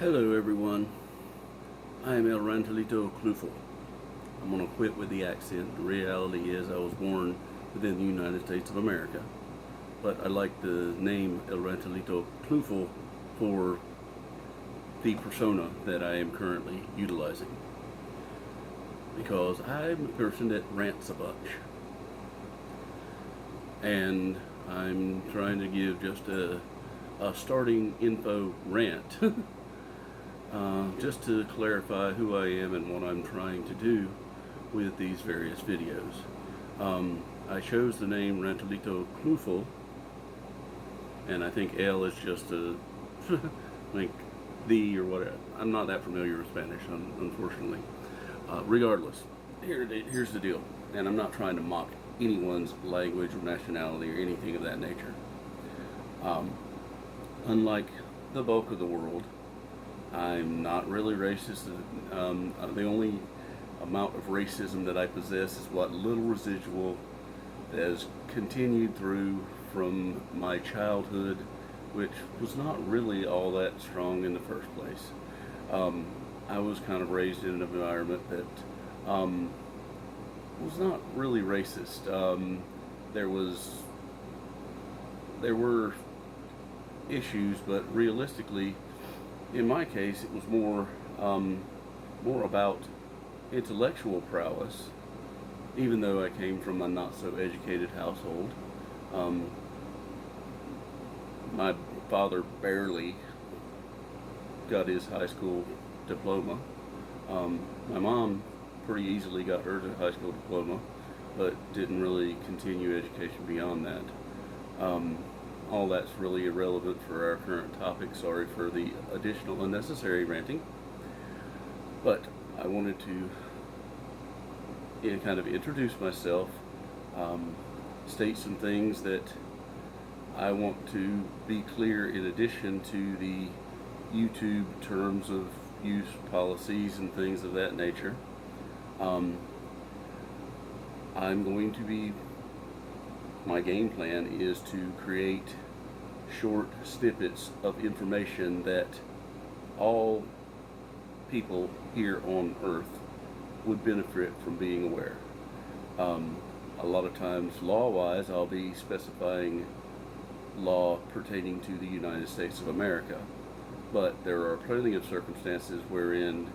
Hello everyone, I am Rantolito Clueful. I'm going to quit with the accent. The reality is I was born within the United States of America, but I like the name El Rantolito Clueful for the persona that I am currently utilizing, because I'm a person that rants a bunch, and I'm trying to give just a starting info rant just to clarify who I am and what I'm trying to do with these various videos. I chose the name Rantolito Clueful, and I think L is just a like the or whatever. I'm not that familiar with Spanish, unfortunately. Regardless, here's the deal, and I'm not trying to mock anyone's language or nationality or anything of that nature. Unlike the bulk of the world, I'm not really racist. The only amount of racism that I possess is what little residual has continued through from my childhood, which was not really all that strong in the first place. I was kind of raised in an environment that was not really racist. There were issues, but realistically, in my case, it was more about intellectual prowess. Even though I came from a not so educated household, my father barely got his high school diploma. My mom pretty easily got her high school diploma, but didn't really continue education beyond that. All that's really irrelevant for our current topic. Sorry for the additional unnecessary ranting. But I wanted to kind of introduce myself, state some things that I want to be clear in addition to the YouTube terms of use policies and things of that nature. My game plan is to create short snippets of information that all people here on Earth would benefit from being aware. A lot of times, law-wise, I'll be specifying law pertaining to the United States of America, but there are plenty of circumstances wherein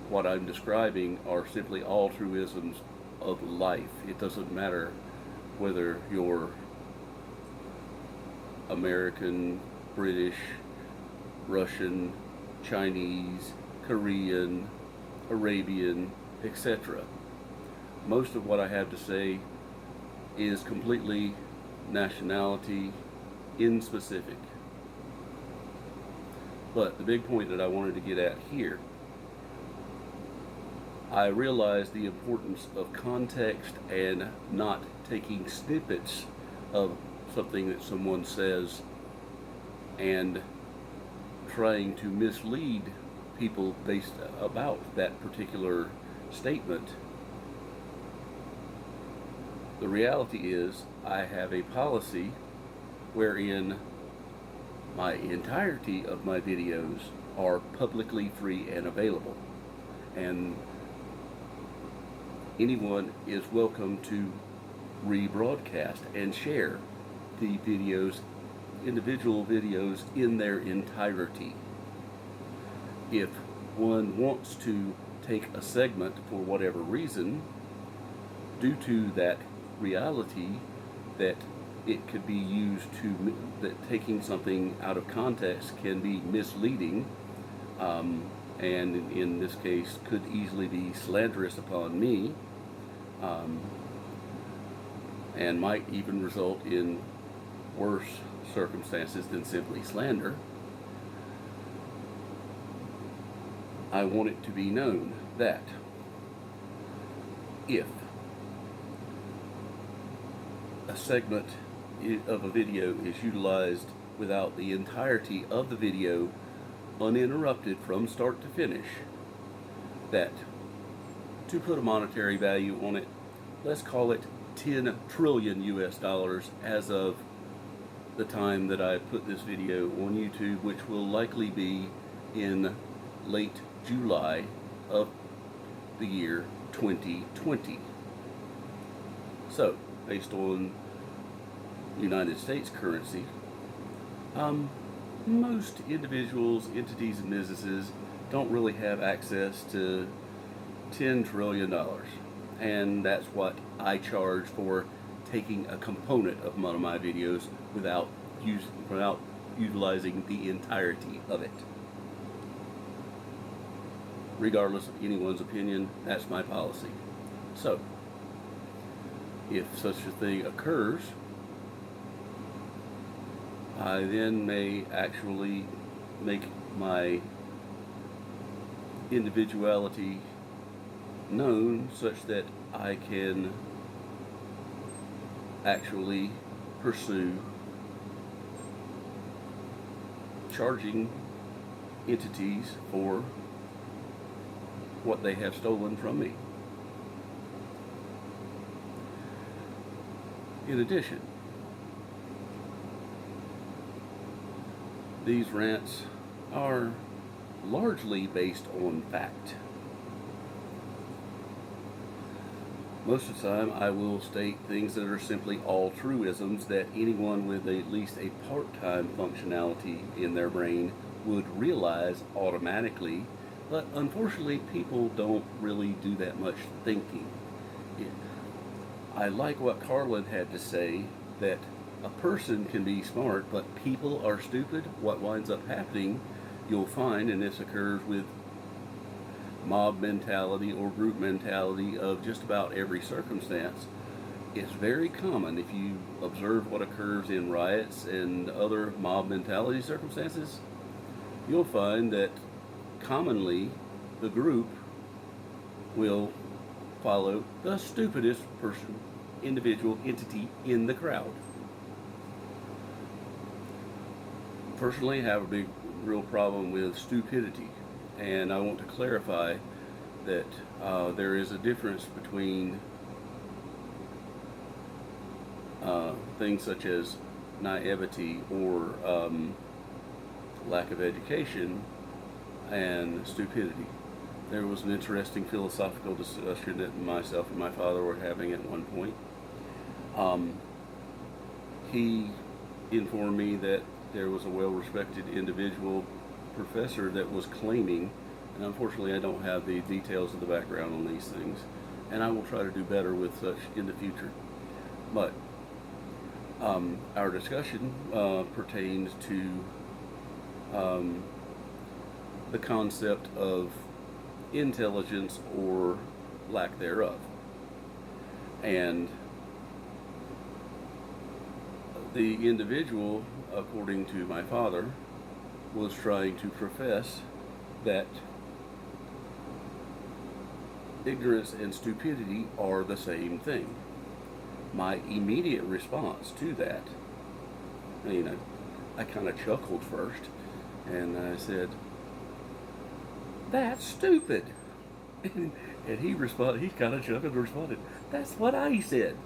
what I'm describing are simply altruisms of life. It doesn't matter whether you're American, British, Russian, Chinese, Korean, Arabian, etc. Most of what I have to say is completely nationality inspecific. But the big point that I wanted to get at here, I realized the importance of context and not taking snippets of something that someone says and trying to mislead people based about that particular statement. The reality is, I have a policy wherein my entirety of my videos are publicly free and available, and anyone is welcome to rebroadcast and share the videos, individual videos, in their entirety. If one wants to take a segment for whatever reason, due to that reality that it could be used that taking something out of context can be misleading, and in this case could easily be slanderous upon me, and might even result in worse circumstances than simply slander. I want it to be known that if a segment of a video is utilized without the entirety of the video uninterrupted from start to finish, that, to put a monetary value on it, let's call it 10 trillion US dollars as of the time that I put this video on YouTube, which will likely be in late July of the year 2020. So, based on United States currency, most individuals, entities, and businesses don't really have access to $10 trillion. And that's what I charge for taking a component of one of my videos without utilizing the entirety of it. Regardless of anyone's opinion, that's my policy. So, if such a thing occurs, I then may actually make my individuality known such that I can actually pursue charging entities for what they have stolen from me. In addition, these rants are largely based on fact. Most of the time, I will state things that are simply all truisms that anyone with at least a part-time functionality in their brain would realize automatically, but unfortunately, people don't really do that much thinking. I like what Carlin had to say, that a person can be smart, but people are stupid. What winds up happening, you'll find, and this occurs with mob mentality or group mentality of just about every circumstance, it's very common if you observe what occurs in riots and other mob mentality circumstances, you'll find that commonly the group will follow the stupidest person, individual, entity in the crowd. Personally, I have a big, real problem with stupidity, and I want to clarify that there is a difference between things such as naivety or lack of education and stupidity. There was an interesting philosophical discussion that myself and my father were having at one point. He informed me that there was a well-respected individual professor that was claiming, and unfortunately I don't have the details of the background on these things, and I will try to do better with such in the future. But our discussion pertains to the concept of intelligence or lack thereof. And the individual, according to my father, was trying to profess that ignorance and stupidity are the same thing. My immediate response to that, I kind of chuckled first, and I said, "That's stupid." And he kind of chuckled and responded, "That's what I said."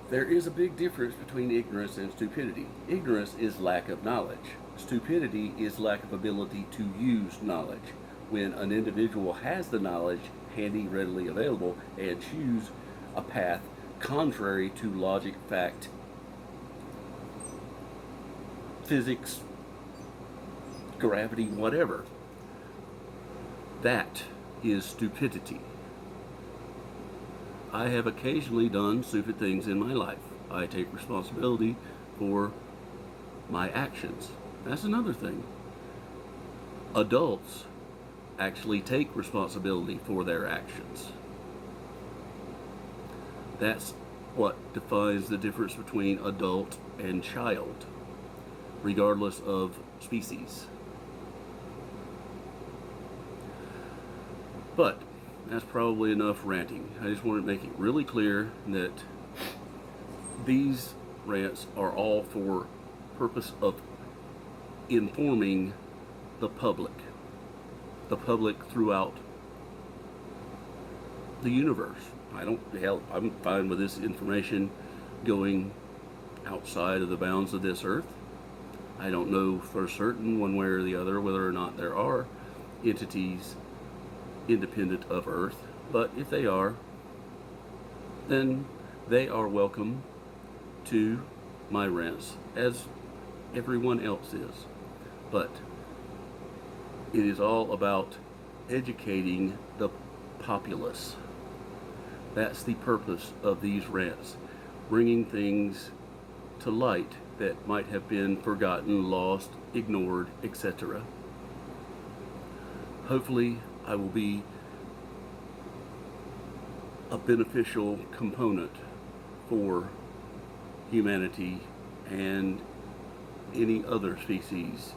There is a big difference between ignorance and stupidity. Ignorance is lack of knowledge. Stupidity is lack of ability to use knowledge. When an individual has the knowledge handy, readily available, and choose a path contrary to logic, fact, physics, gravity, whatever, that is stupidity. I have occasionally done stupid things in my life. I take responsibility for my actions. That's another thing. Adults actually take responsibility for their actions. That's what defines the difference between adult and child, regardless of species. But that's probably enough ranting. I just wanted to make it really clear that these rants are all for purpose of informing the public throughout the universe. I'm fine with this information going outside of the bounds of this earth. I don't know for certain one way or the other whether or not there are entities independent of Earth, but if they are, then they are welcome to my rants as everyone else is. But it is all about educating the populace. That's the purpose of these rants, bringing things to light that might have been forgotten, lost, ignored, etc. Hopefully, I will be a beneficial component for humanity and any other species,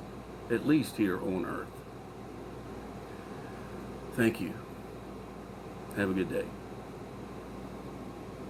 at least here on Earth. Thank you. Have a good day.